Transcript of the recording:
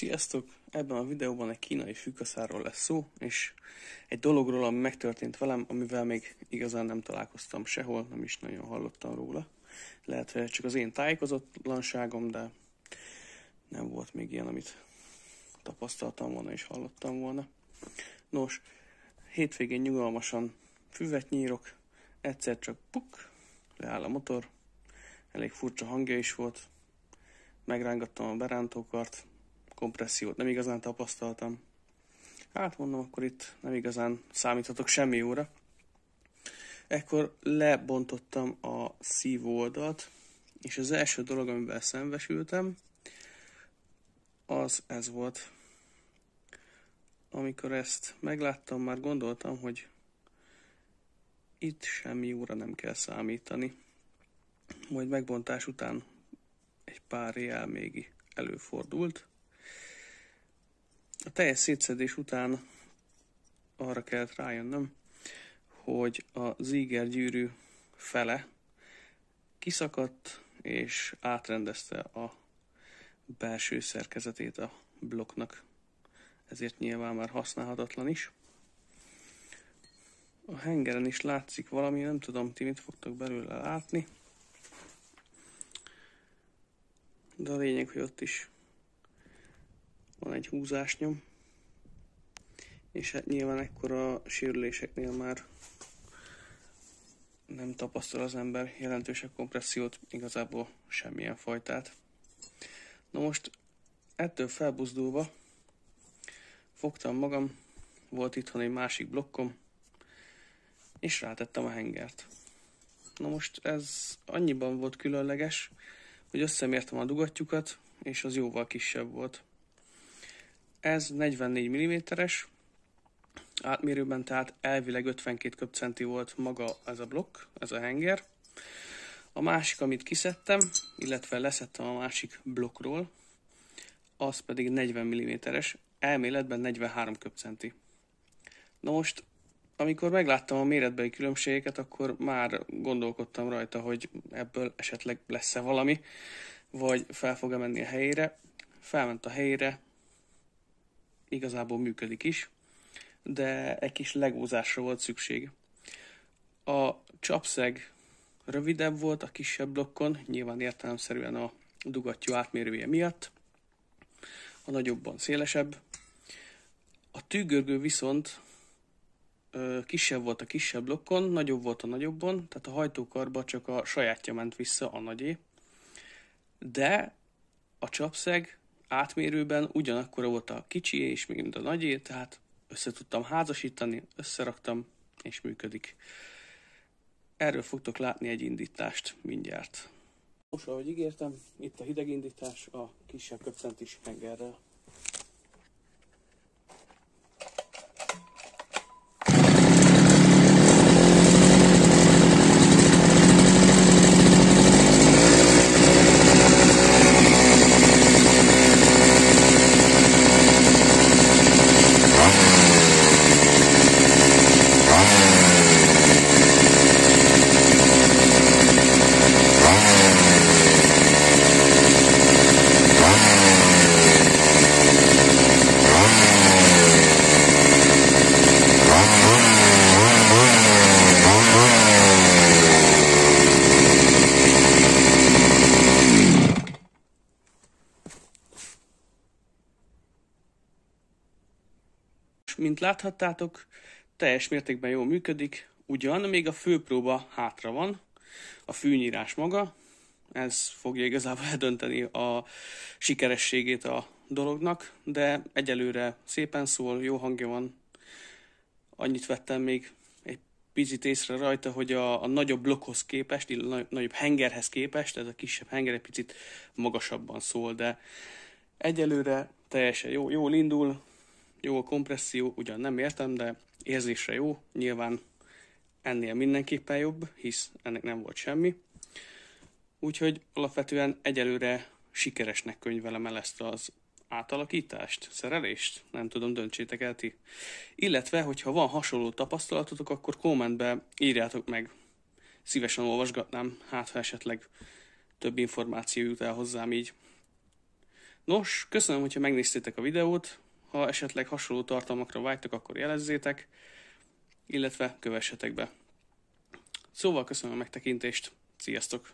Sziasztok! Ebben a videóban egy kínai fűkaszáról lesz szó, és egy dologról, ami megtörtént velem, amivel még igazán nem találkoztam sehol, nem is nagyon hallottam róla. Lehet, hogy csak az én tájékozatlanságom, de nem volt még ilyen, amit tapasztaltam volna és hallottam volna. Nos, hétvégén nyugalmasan füvet nyírok, egyszer csak puk, leáll a motor, elég furcsa hangja is volt, megrángattam a berántókart, kompressziót nem igazán tapasztaltam. Hát mondom, akkor itt nem igazán számíthatok semmi jóra. Ekkor lebontottam a szívó oldalt, és az első dolog, amivel szembesültem, az ez volt. Amikor ezt megláttam, már gondoltam, hogy itt semmi jóra nem kell számítani. Majd megbontás után egy pár jel még előfordult. A teljes szétszedés után arra kellett rájönnöm, hogy a Ziegler gyűrű fele kiszakadt és átrendezte a belső szerkezetét a blokknak. Ezért nyilván már használhatatlan is. A hengeren is látszik valami, nem tudom, ti mit fogtok belőle látni. De a lényeg, hogy ott is van egy húzásnyom, és hát nyilván ekkora sérüléseknél már nem tapasztal az ember jelentősebb kompressziót, igazából semmilyen fajtát. Na most ettől felbuzdulva fogtam magam, volt itthon egy másik blokkom, és rátettem a hengert. Na most ez annyiban volt különleges, hogy összemértem a dugattyukat, és az jóval kisebb volt. Ez 44 mm-es, átmérőben tehát elvileg 52 köbcenti volt maga ez a blokk, ez a henger. A másik, amit kiszedtem, illetve leszettem a másik blokkról, az pedig 40 mm-es, elméletben 43 köbcenti. Na most, amikor megláttam a méretbeli különbségeket, akkor már gondolkodtam rajta, hogy ebből esetleg lesz-e valami, vagy fel fog-e menni a helyére. Felment a helyére, igazából működik is, de egy kis legózásra volt szükség. A csapszeg rövidebb volt a kisebb blokkon, nyilván értelemszerűen a dugattyú átmérője miatt, a nagyobban szélesebb. A tűgörgő viszont kisebb volt a kisebb blokkon, nagyobb volt a nagyobbon, tehát a hajtókarba csak a sajátja ment vissza, a nagyé, de a csapszeg átmérőben ugyanakkora volt a kicsié és még mint a nagyé, tehát össze tudtam házasítani, összeraktam, és működik. Erről fogtok látni egy indítást mindjárt. Most, ahogy ígértem, itt a hideg indítás a kisebb köbcentis hengerrel. Mint láthattátok, teljes mértékben jól működik, ugyan még a főpróba hátra van, a fűnyírás maga, ez fogja igazából eldönteni a sikerességét a dolognak, de egyelőre szépen szól, jó hangja van. Annyit vettem még egy picit észre rajta, hogy a nagyobb blokkhoz képest, nagyobb hengerhez képest, ez a kisebb henger egy picit magasabban szól, de egyelőre teljesen jól indul. Jó a kompresszió, ugyan nem értem, de érzésre jó. Nyilván ennél mindenképpen jobb, hisz ennek nem volt semmi. Úgyhogy alapvetően egyelőre sikeresnek könyvelem el ezt az átalakítást, szerelést. Nem tudom, döntsétek el ti. Illetve, hogyha van hasonló tapasztalatotok, akkor kommentbe írjátok meg. Szívesen olvasgatnám, hát ha esetleg több információ jut el hozzám így. Nos, köszönöm, hogyha megnéztétek a videót, ha esetleg hasonló tartalmakra vágytok, akkor jelezzétek, illetve kövessetek be. Szóval köszönöm a megtekintést, sziasztok!